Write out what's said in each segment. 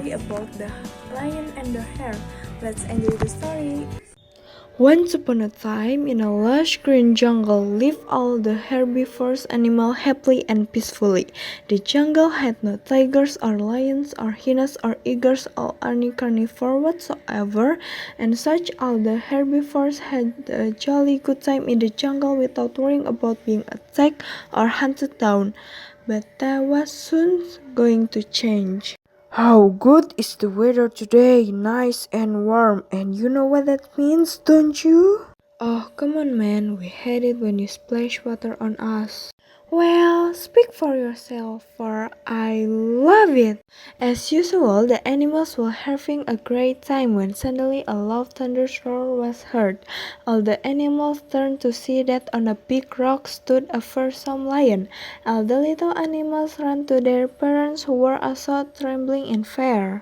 story about the lion and the hare. Let's enjoy the story. Once upon a time, in a lush green jungle, lived all the herbivorous animals happily and peacefully. The jungle had no tigers or lions or hyenas or eagles or any carnivore whatsoever, and such all the herbivores had a jolly good time in the jungle without worrying about being attacked or hunted down. But that was soon going to change. How good is the weather today? Nice and warm. And you know what that means, don't you? Oh, come on, man. We hate it when you splash water on us. Well, speak for yourself, for I love it. As usual, the animals were having a great time when suddenly a loud thunder roar was heard. All the animals turned to see that on a big rock stood a fearsome lion. All the little animals ran to their parents who were also trembling in fear.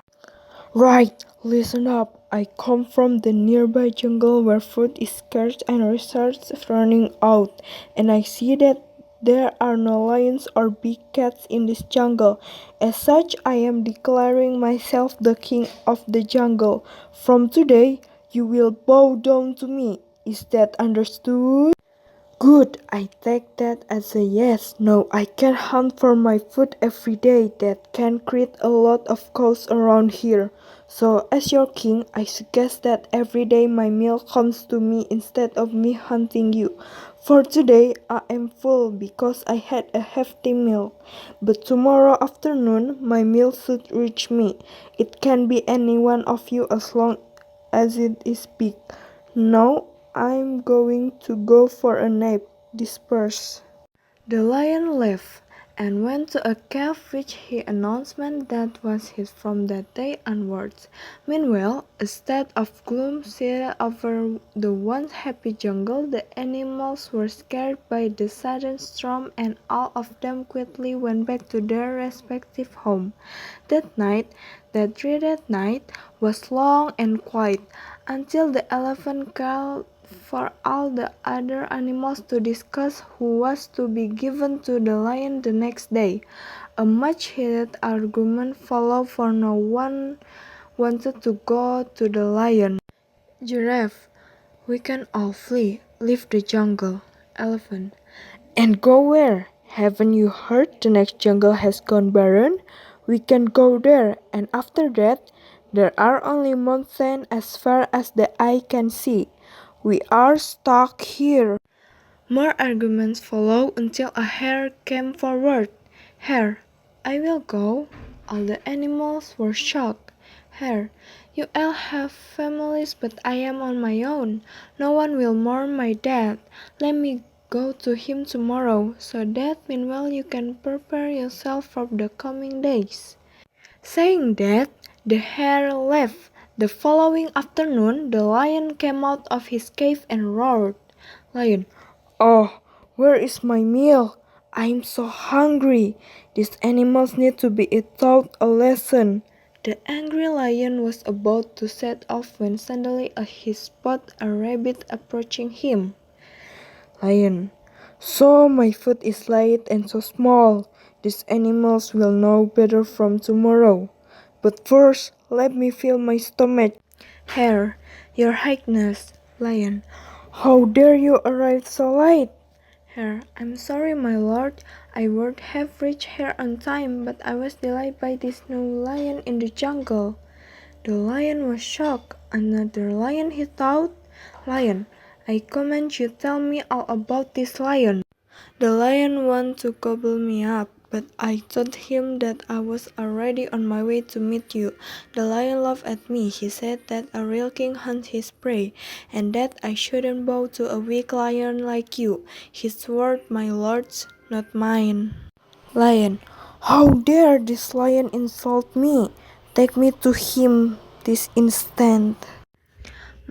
Right, listen up. I come from the nearby jungle where food is scarce and resources running out, and I see that there are no lions or big cats in this jungle. As such, I am declaring myself the king of the jungle. From today, you will bow down to me. Is that understood? Good, I take that as a yes. No, I can hunt for my food every day. That can create a lot of cows around here. So, as your king, I suggest that every day my meal comes to me instead of me hunting you. For today, I am full because I had a hefty meal. But tomorrow afternoon, my meal should reach me. It can be any one of you as long as it is big. Now, I'm going to go for a nap. Disperse. The lion left and went to a cave which he announced that was his from that day onwards. Meanwhile, a state of gloom settled over the once happy jungle. The animals were scared by the sudden storm and all of them quickly went back to their respective home. That dreaded night, was long and quiet, until the elephant called for all the other animals to discuss who was to be given to the lion the next day. A much heated argument followed, for no one wanted to go to the lion. Giraffe, we can all flee, leave the jungle. Elephant, and go where? Haven't you heard the next jungle has gone barren? We can go there, and after that, there are only mountains as far as the eye can see. We are stuck here. More arguments followed until a hare came forward. Hare, I will go. All the animals were shocked. Hare, you all have families, but I am on my own. No one will mourn my death. Let me go to him tomorrow, so that meanwhile you can prepare yourself for the coming days. Saying that, the hare left. The following afternoon, the lion came out of his cave and roared. Lion, oh, where is my meal? I'm so hungry. These animals need to be taught a lesson. The angry lion was about to set off when suddenly he spotted a rabbit approaching him. Lion, so my food is light and so small. These animals will know better from tomorrow. But first, let me fill my stomach. Hare, your highness. Lion, how dare you arrive so late? Hare, I'm sorry, my lord. I would have reached here on time, but I was delayed by this new lion in the jungle. The lion was shocked. Another lion, he thought. Lion, I command you tell me all about this lion. The lion wanted to gobble me up, but I told him that I was already on my way to meet you. The lion laughed at me. He said that a real king hunts his prey, and that I shouldn't bow to a weak lion like you. His word, my lords, not mine. Lion, how dare this lion insult me? Take me to him this instant.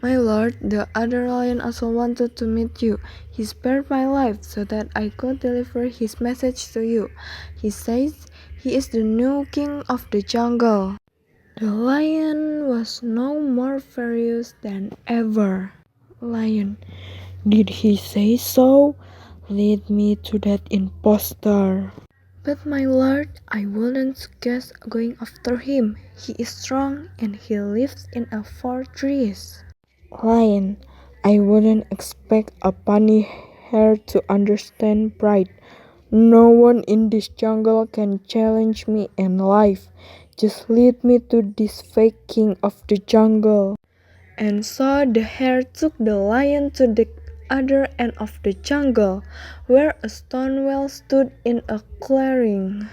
My lord, the other lion also wanted to meet you. He spared my life so that I could deliver his message to you. He says he is the new king of the jungle. The lion was no more furious than ever. Lion, did he say so? Lead me to that impostor. But my lord, I wouldn't suggest going after him. He is strong and he lives in a fortress. Lion, I wouldn't expect a bunny hare to understand pride. No one in this jungle can challenge me in life. Just lead me to this fake king of the jungle. And so the hare took the lion to the other end of the jungle, where a stone well stood in a clearing.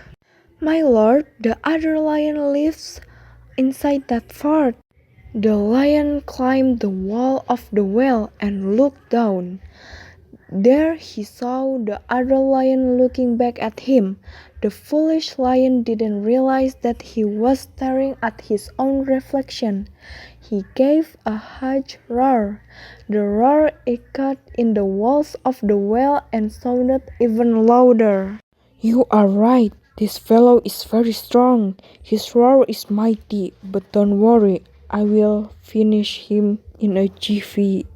My lord, the other lion lives inside that fort. The lion climbed the wall of the well and looked down. There he saw the other lion looking back at him. The foolish lion didn't realize that he was staring at his own reflection. He gave a huge roar. The roar echoed in the walls of the well and sounded even louder. You are right. This fellow is very strong. His roar is mighty, but don't worry, I will finish him in a jiffy.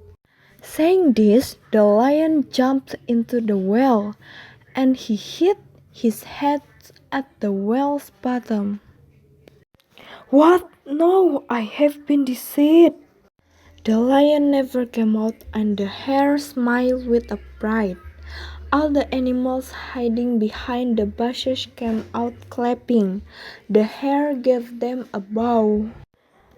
Saying this, the lion jumped into the well, and he hit his head at the well's bottom. What? No, I have been deceived. The lion never came out, and the hare smiled with a pride. All the animals hiding behind the bushes came out clapping. The hare gave them a bow.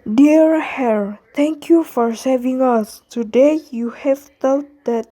Dear hare, thank you for saving us. Today you have taught that